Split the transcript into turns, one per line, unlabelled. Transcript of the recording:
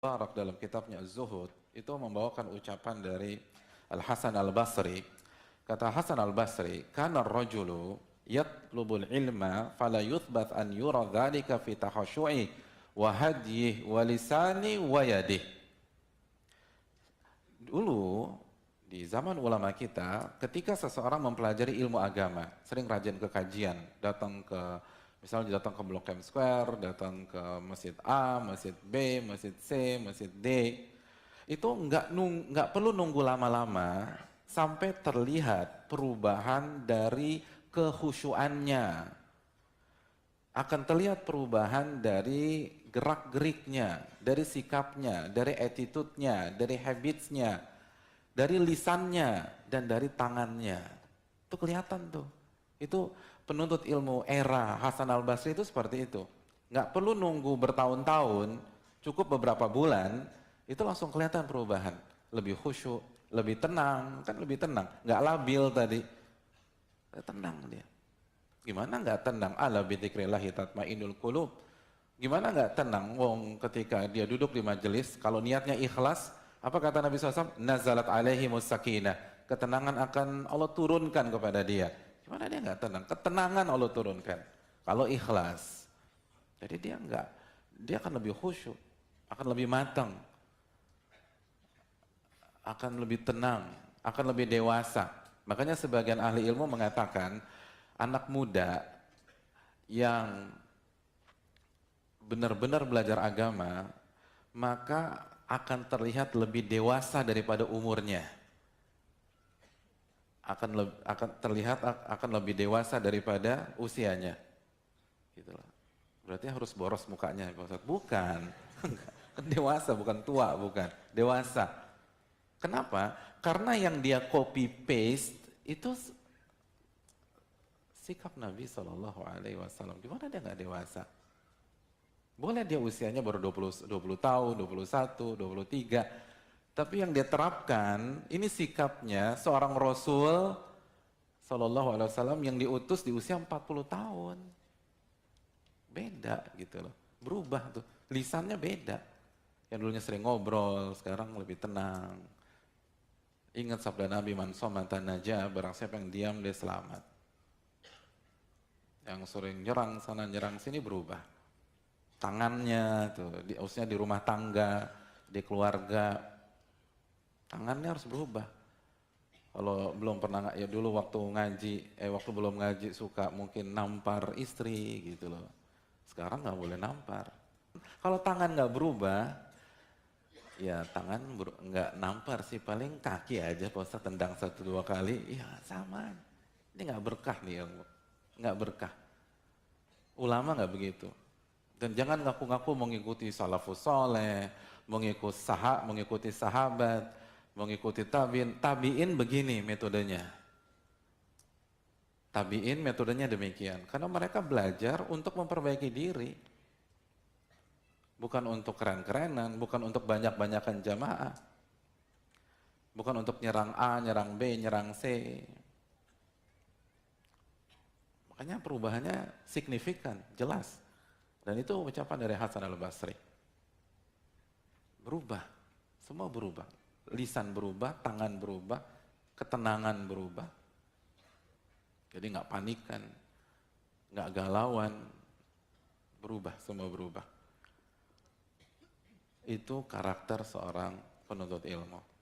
Barak dalam kitabnya Az-Zuhud itu membawakan ucapan dari Al-Hasan Al-Basri. Kata Hasan Al-Basri, "Kana ar-rajulu yatlubul ilma fala yuthbat an yura dzalika fi takhashu'i wa hadyihi wa lisani wa yadihi." Dulu di zaman ulama kita, ketika seseorang mempelajari ilmu agama, sering rajin ke kajian, misalnya datang ke Blok M Square, datang ke Masjid A, Masjid B, Masjid C, Masjid D, itu nggak perlu nunggu lama-lama sampai terlihat perubahan dari kehusuannya. Akan terlihat perubahan dari gerak-geriknya, dari sikapnya, dari attitude-nya, dari habits-nya, dari lisannya, dan dari tangannya. Itu kelihatan tuh. Itu penuntut ilmu era Hasan Al-Basri itu seperti itu. Nggak perlu nunggu bertahun-tahun, cukup beberapa bulan, itu langsung kelihatan perubahan. Lebih khusyuk, lebih tenang, kan lebih tenang. Nggak labil tadi. Tenang dia. Gimana nggak tenang? Ala bidzikrillahi tatmainnul qulub. Gimana nggak tenang? Wong ketika dia duduk di majelis, kalau niatnya ikhlas, apa kata Nabi SAW? Nazalat alaihimus sakinah. Ketenangan akan Allah turunkan kepada dia. Gimana dia nggak tenang? Ketenangan Allah turunkan. Kalau ikhlas. Jadi dia akan lebih khusyuk, akan lebih matang, akan lebih tenang, akan lebih dewasa. Makanya sebagian ahli ilmu mengatakan, anak muda yang benar-benar belajar agama, maka akan terlihat lebih dewasa daripada umurnya. Akan terlihat akan lebih dewasa daripada usianya. Gitu loh. Berarti harus boros mukanya, Pak Ustadz. Bukan. Kan dewasa, bukan tua, bukan. Dewasa. Kenapa? Karena yang dia copy paste itu sikap Nabi SAW. Gimana dia nggak dewasa? Boleh dia usianya baru 20 tahun, 21, 23. Tapi yang dia terapkan, ini sikapnya seorang Rasul SAW yang diutus di usia 40 tahun. Beda gitu loh. Berubah tuh. Lisannya beda. Yang dulunya sering ngobrol, sekarang lebih tenang. Ingat sabda Nabi, man somata najah, barang siapa yang diam dia selamat. Yang sering nyerang sana nyerang sini berubah. Tangannya tuh, usia di rumah tangga, di keluarga, tangannya harus berubah. Kalau belum pernah, ya dulu waktu belum ngaji suka mungkin nampar istri gitu loh. Sekarang nggak boleh nampar. Kalau tangan nggak berubah, ya tangan nggak nampar sih, paling kaki aja Pak Ustadz tendang 1-2 kali, ya sama. Ini nggak berkah nih ilmu, nggak berkah. Ulama nggak begitu. Dan jangan ngaku-ngaku mengikuti salafus soleh, mengikuti sahabat, mengikuti tabiin. Tabiin begini metodenya. Tabiin metodenya demikian. Karena mereka belajar untuk memperbaiki diri. Bukan untuk keren-kerenan, bukan untuk banyak-banyakan jamaah. Bukan untuk nyerang A, nyerang B, nyerang C. Makanya perubahannya signifikan, jelas. Dan itu ucapan dari Hasan Al-Basri. Berubah, semua berubah. Lisan berubah, tangan berubah, ketenangan berubah. Jadi nggak panikan, nggak galauan, berubah, semua berubah. Itu karakter seorang penuntut ilmu.